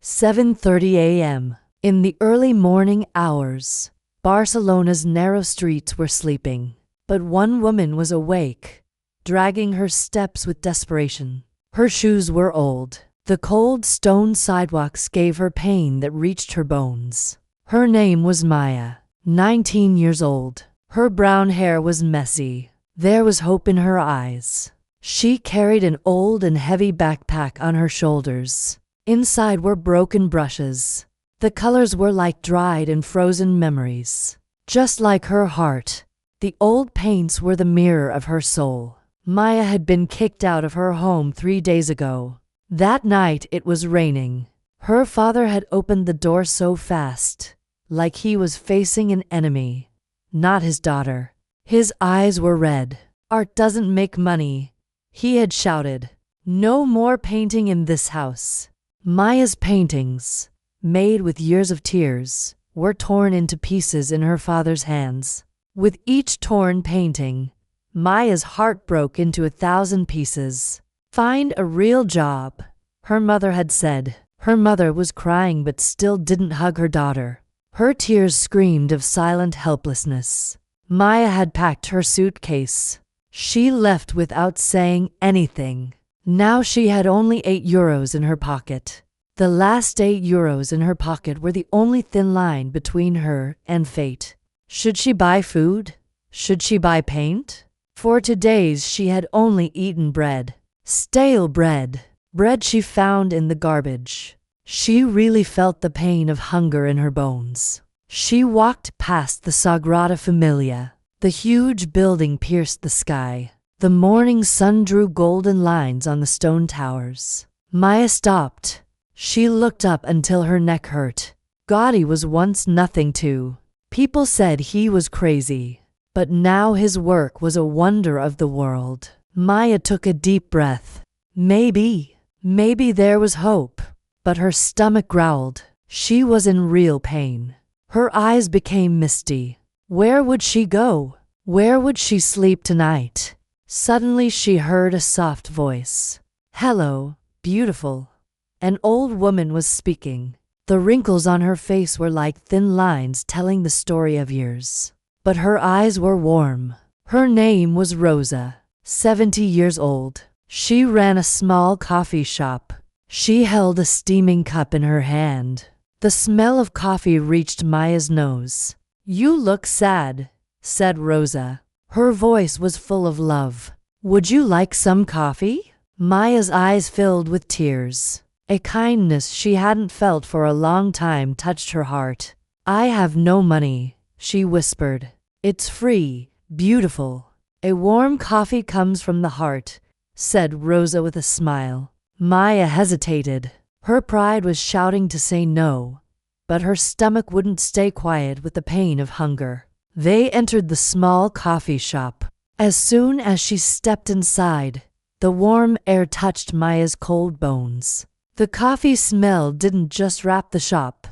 7:30 a.m. In the early morning hours, Barcelona's narrow streets were sleeping, but one woman was awake, dragging her steps with desperation. Her shoes were old. The cold stone sidewalks gave her pain that reached her bones. Her name was Maya, 19 years old. Her brown hair was messy. There was hope in her eyes. She carried an old and heavy backpack on her shoulders. Inside were broken brushes. The colors were like dried and frozen memories. Just like her heart, the old paints were the mirror of her soul. Maya had been kicked out of her home 3 days ago. That night it was raining. Her father had opened the door so fast, like he was facing an enemy, not his daughter. His eyes were red. "Art doesn't make money," he had shouted. "No more painting in this house." Maya's paintings, made with years of tears, were torn into pieces in her father's hands. With each torn painting, Maya's heart broke into 1,000 pieces. "Find a real job," her mother had said. Her mother was crying but still didn't hug her daughter. Her tears screamed of silent helplessness. Maya had packed her suitcase. She left without saying anything. Now she had only €8 in her pocket. The last €8 in her pocket were the only thin line between her and fate. Should she buy food? Should she buy paint? For 2 days she had only eaten bread. Stale bread. Bread she found in the garbage. She really felt the pain of hunger in her bones. She walked past the Sagrada Familia. The huge building pierced the sky. The morning sun drew golden lines on the stone towers. Maya stopped. She looked up until her neck hurt. Gaudi was once nothing too. People said he was crazy, but now his work was a wonder of the world. Maya took a deep breath. Maybe there was hope, but her stomach growled. She was in real pain. Her eyes became misty. Where would she go? Where would she sleep tonight? Suddenly she heard a soft voice. "Hello, beautiful." An old woman was speaking. The wrinkles on her face were like thin lines telling the story of years. But her eyes were warm. Her name was Rosa, 70 years old. She ran a small coffee shop. She held a steaming cup in her hand. The smell of coffee reached Maya's nose. "You look sad," said Rosa. Her voice was full of love. "Would you like some coffee?" Maya's eyes filled with tears. A kindness she hadn't felt for a long time touched her heart. "I have no money," she whispered. "It's free, beautiful." "A warm coffee comes from the heart," said Rosa with a smile. Maya hesitated. Her pride was shouting to say no, but her stomach wouldn't stay quiet with the pain of hunger. They entered the small coffee shop. As soon as she stepped inside, the warm air touched Maya's cold bones. The coffee smell didn't just wrap the shop,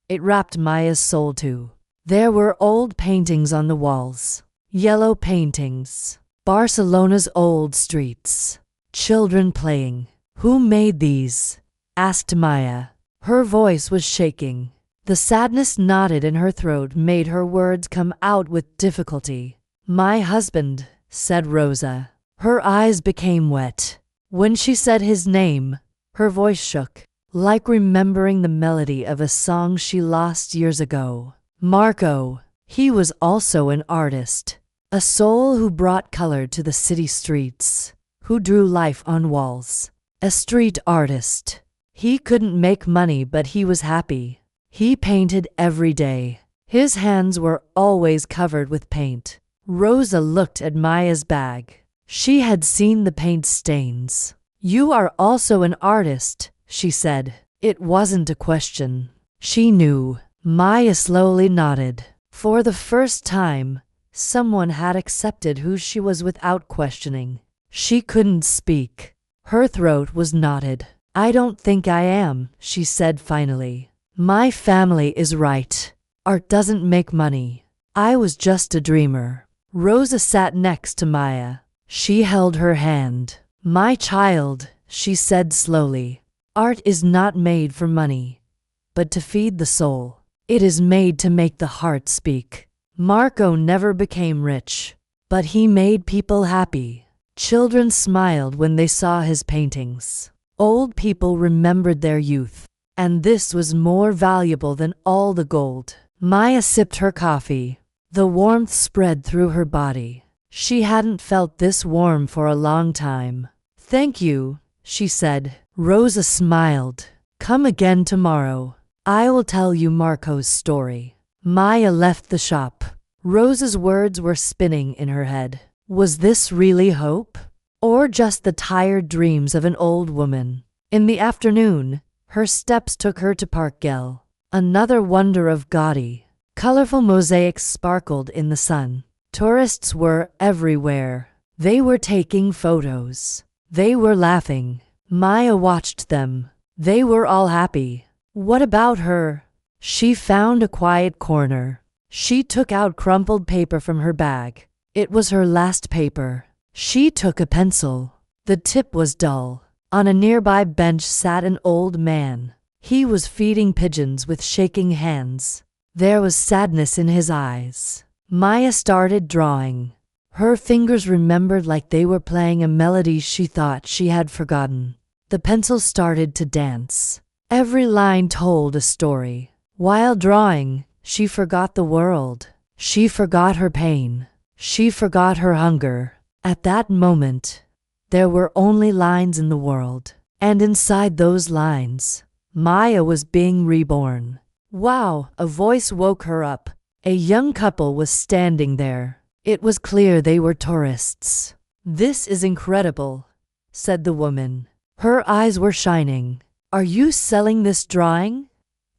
it wrapped Maya's soul too. There were old paintings on the walls. Yellow paintings. Barcelona's old streets. Children playing. "Who made these?" asked Maya. Her voice was shaking. The sadness knotted in her throat made her words come out with difficulty. "My husband," said Rosa. Her eyes became wet. When she said his name, her voice shook, like remembering the melody of a song she lost years ago. Marco. He was also an artist. A soul who brought color to the city streets, who drew life on walls. A street artist. He couldn't make money, but he was happy. He painted every day. His hands were always covered with paint. Rosa looked at Maya's bag. She had seen the paint stains. "You are also an artist," she said. It wasn't a question. She knew. Maya slowly nodded. For the first time, someone had accepted who she was without questioning. She couldn't speak. Her throat was knotted. "I don't think I am," she said finally. "My family is right. Art doesn't make money. I was just a dreamer." Rosa sat next to Maya. She held her hand. "My child," she said slowly, "art is not made for money. but to feed the soul. It is made to make the heart speak. Marco never became rich, but he made people happy. Children smiled when they saw his paintings. Old people remembered their youth, and this was more valuable than all the gold. Maya sipped her coffee. The warmth spread through her body. She hadn't felt this warm for a long time. "Thank you," she said. Rosa smiled. "Come again tomorrow. I will tell you Marco's story." Maya left the shop. Rosa's words were spinning in her head. Was this really hope? Or just the tired dreams of an old woman? In the afternoon, her steps took her to Park Güell, another wonder of Gaudi. Colorful mosaics sparkled in the sun. Tourists were everywhere. They were taking photos. They were laughing. Maya watched them. They were all happy. What about her? She found a quiet corner. She took out crumpled paper from her bag. It was her last paper. She took a pencil. The tip was dull. On a nearby bench sat an old man. He was feeding pigeons with shaking hands. There was sadness in his eyes. Maya started drawing. Her fingers remembered like they were playing a melody she thought she had forgotten. The pencil started to dance. Every line told a story. While drawing, she forgot the world. She forgot her pain. She forgot her hunger. At that moment, there were only lines in the world. And inside those lines, Maya was being reborn. Wow! A voice woke her up. A young couple was standing there. It was clear they were tourists. "This is incredible," said the woman. Her eyes were shining. "Are you selling this drawing?"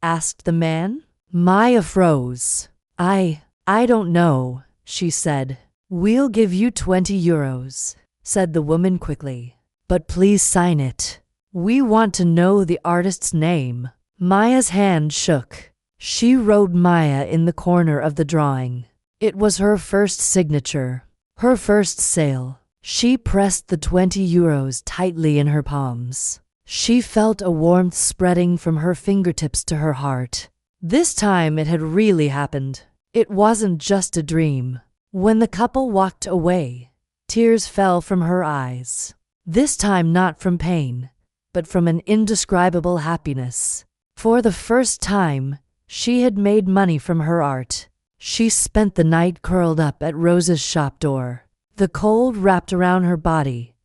asked the man. Maya froze. I don't know," she said. "We'll give you 20 euros, said the woman quickly. "But please sign it. We want to know the artist's name." Maya's hand shook. She wrote Maya in the corner of the drawing. It was her first signature, her first sale. She pressed the 20 euros tightly in her palms. She felt a warmth spreading from her fingertips to her heart. This time it had really happened. It wasn't just a dream. When the couple walked away, tears fell from her eyes. This time not from pain, but from an indescribable happiness. For the first time, she had made money from her art. She spent the night curled up at Rosa's shop door. The cold wrapped around her body,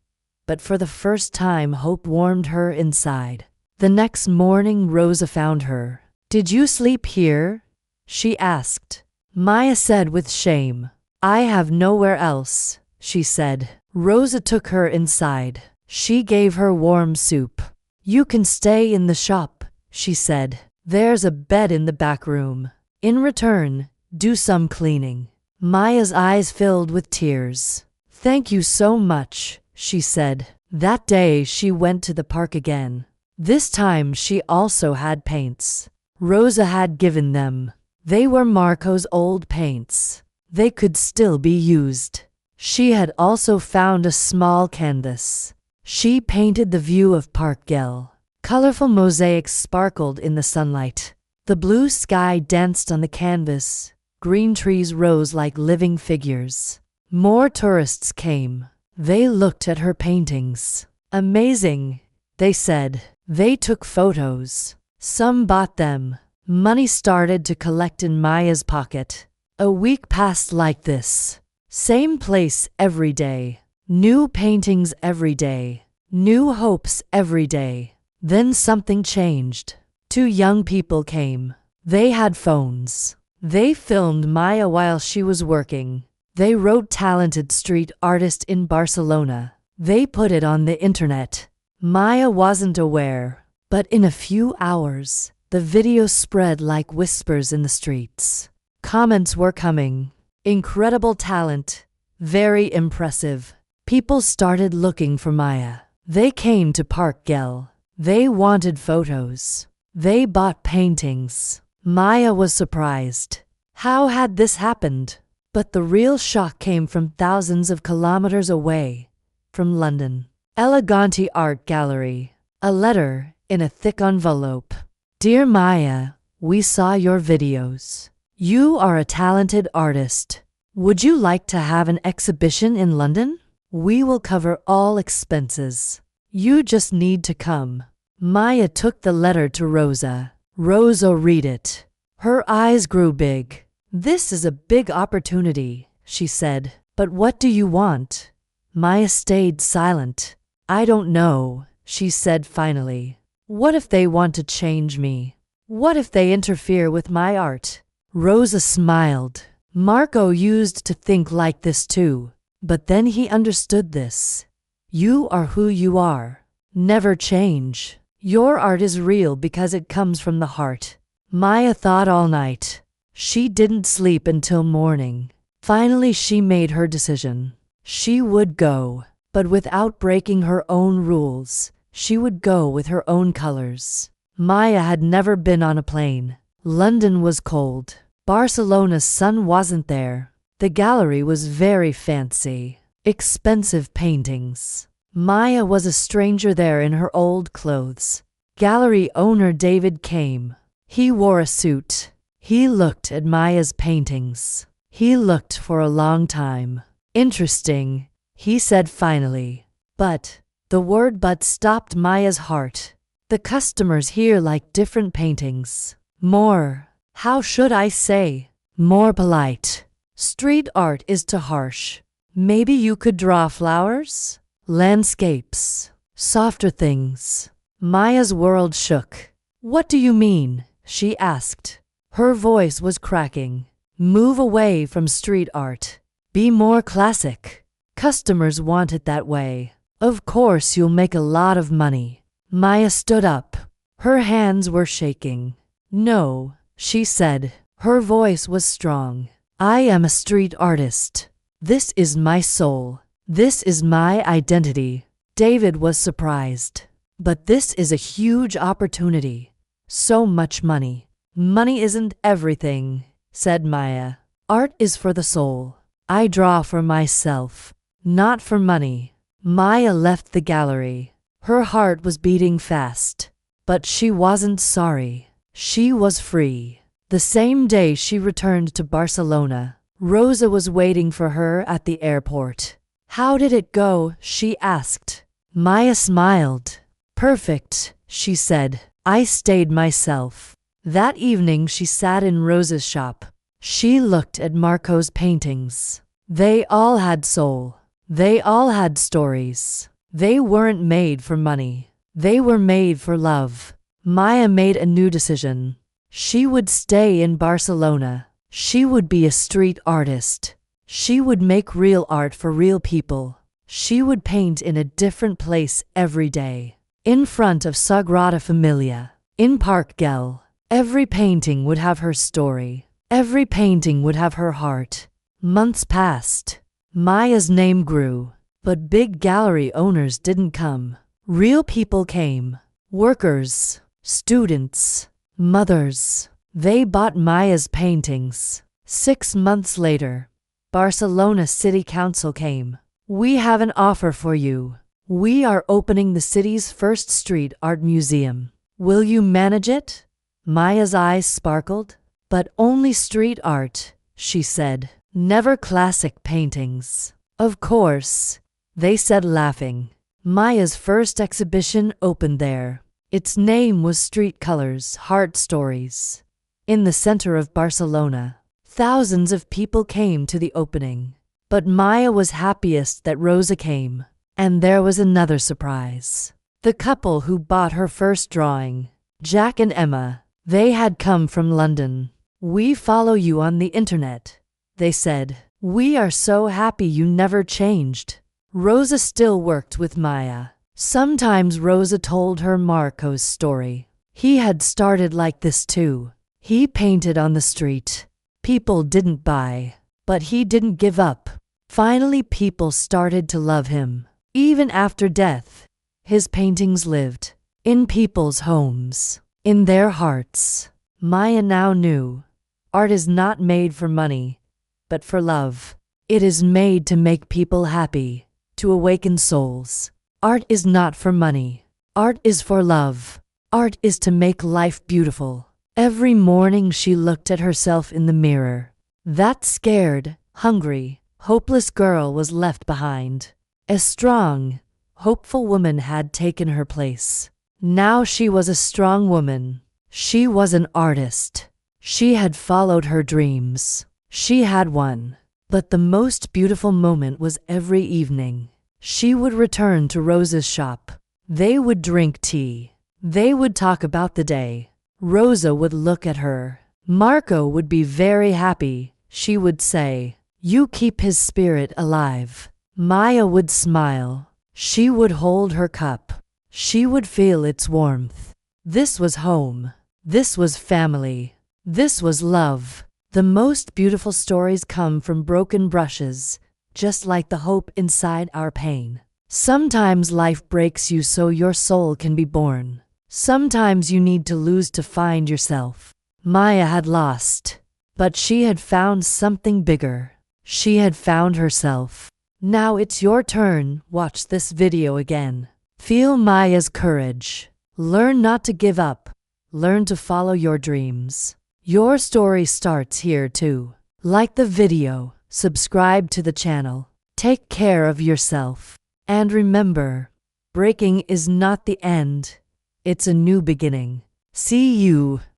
but for the first time hope warmed her inside. The next morning Rosa found her. "Did you sleep here?" she asked. Maya said with shame. "I have nowhere else," she said. Rosa took her inside. She gave her warm soup. "You can stay in the shop," she said. "There's a bed in the back room. In return, do some cleaning." Maya's eyes filled with tears. "Thank you so much," she said. That day she went to the park again. This time she also had paints. Rosa had given them. They were Marco's old paints. They could still be used. She had also found a small canvas. She painted the view of Park Güell. Colorful mosaics sparkled in the sunlight. The blue sky danced on the canvas. Green trees rose like living figures. More tourists came. They looked at her paintings. "Amazing," they said. They took photos. Some bought them. Money started to collect in Maya's pocket. A week passed like this. Same place every day. New paintings every day. New hopes every day. Then something changed. 2 young people came. They had phones. They filmed Maya while she was working. They wrote "talented street artist in Barcelona." They put it on the internet. Maya wasn't aware, but in a few hours, the video spread like whispers in the streets. Comments were coming. "Incredible talent. Very impressive." People started looking for Maya. They came to Park Güell. They wanted photos. They bought paintings. Maya was surprised. How had this happened? But the real shock came from thousands of kilometers away, from London. Elegante Art Gallery. A letter in a thick envelope. Dear Maya, we saw your videos. You are a talented artist. Would you like to have an exhibition in London? We will cover all expenses. You just need to come. Maya took the letter to Rosa. Rosa read it. Her eyes grew big. This is a big opportunity, she said. But what do you want? Maya stayed silent. I don't know, she said finally. What if they want to change me? What if they interfere with my art? Rosa smiled. Marco used to think like this too. But then he understood this. You are who you are. Never change. Your art is real because it comes from the heart. Maya thought all night. She didn't sleep until morning. Finally, she made her decision. She would go, but without breaking her own rules. She would go with her own colors. Maya had never been on a plane. London was cold. Barcelona's sun wasn't there. The gallery was very fancy. Expensive paintings. Maya was a stranger there in her old clothes. Gallery owner David came. He wore a suit. He looked at Maya's paintings. He looked for a long time. Interesting, he said finally. But, the word but stopped Maya's heart. The customers here like different paintings. More, how should I say, more polite. Street art is too harsh. Maybe you could draw flowers? Landscapes. Softer things. Maya's world shook. What do you mean? She asked. Her voice was cracking. Move away from street art. Be more classic. Customers want it that way. Of course you'll make a lot of money. Maya stood up. Her hands were shaking. No, she said. Her voice was strong. I am a street artist. This is my soul. This is my identity. David was surprised. But this is a huge opportunity. So much money. Money isn't everything, said Maya. Art is for the soul. I draw for myself, not for money. Maya left the gallery. Her heart was beating fast. But she wasn't sorry. She was free. The same day she returned to Barcelona. Rosa was waiting for her at the airport. How did it go? She asked. Maya smiled. Perfect, she said. I stayed myself. That evening she sat in Rosa's shop. She looked at Marco's paintings. They all had soul. They all had stories. They weren't made for money. They were made for love. Maya made a new decision. She would stay in Barcelona. She would be a street artist. She would make real art for real people. She would paint in a different place every day. In front of Sagrada Familia. In Park Güell. Every painting would have her story. Every painting would have her heart. Months passed. Maya's name grew. But big gallery owners didn't come. Real people came. Workers. Students. Mothers. They bought Maya's paintings. 6 months later, Barcelona City Council came. We have an offer for you. We are opening the city's first street art museum. Will you manage it? Maya's eyes sparkled. But only street art, she said. Never classic paintings. Of course, they said laughing. Maya's first exhibition opened there. Its name was Street Colors, Heart Stories. In the center of Barcelona, thousands of people came to the opening. But Maya was happiest that Rosa came. And there was another surprise. The couple who bought her first drawing, Jack and Emma, they had come from London. We follow you on the internet, they said. We are so happy you never changed. Rosa still worked with Maya. Sometimes Rosa told her Marco's story. He had started like this too. He painted on the street. People didn't buy, but he didn't give up. Finally, people started to love him. Even after death, his paintings lived in people's homes, in their hearts. Maya now knew art is not made for money, but for love. It is made to make people happy, to awaken souls. Art is not for money. Art is for love. Art is to make life beautiful. Every morning she looked at herself in the mirror. That scared, hungry, hopeless girl was left behind. A strong, hopeful woman had taken her place. Now she was a strong woman. She was an artist. She had followed her dreams. She had won. But the most beautiful moment was every evening. She would return to Rosa's shop. They would drink tea. They would talk about the day. Rosa would look at her. Marco would be very happy. She would say, "You keep his spirit alive." Maya would smile. She would hold her cup. She would feel its warmth. This was home. This was family. This was love. The most beautiful stories come from broken brushes, just like the hope inside our pain. Sometimes life breaks you so your soul can be born. Sometimes you need to lose to find yourself. Maya had lost, but she had found something bigger. She had found herself. Now it's your turn. Watch this video again. Feel Maya's courage. Learn not to give up. Learn to follow your dreams. Your story starts here too. Like the video, subscribe to the channel. Take care of yourself. And remember, breaking is not the end. It's a new beginning. See you.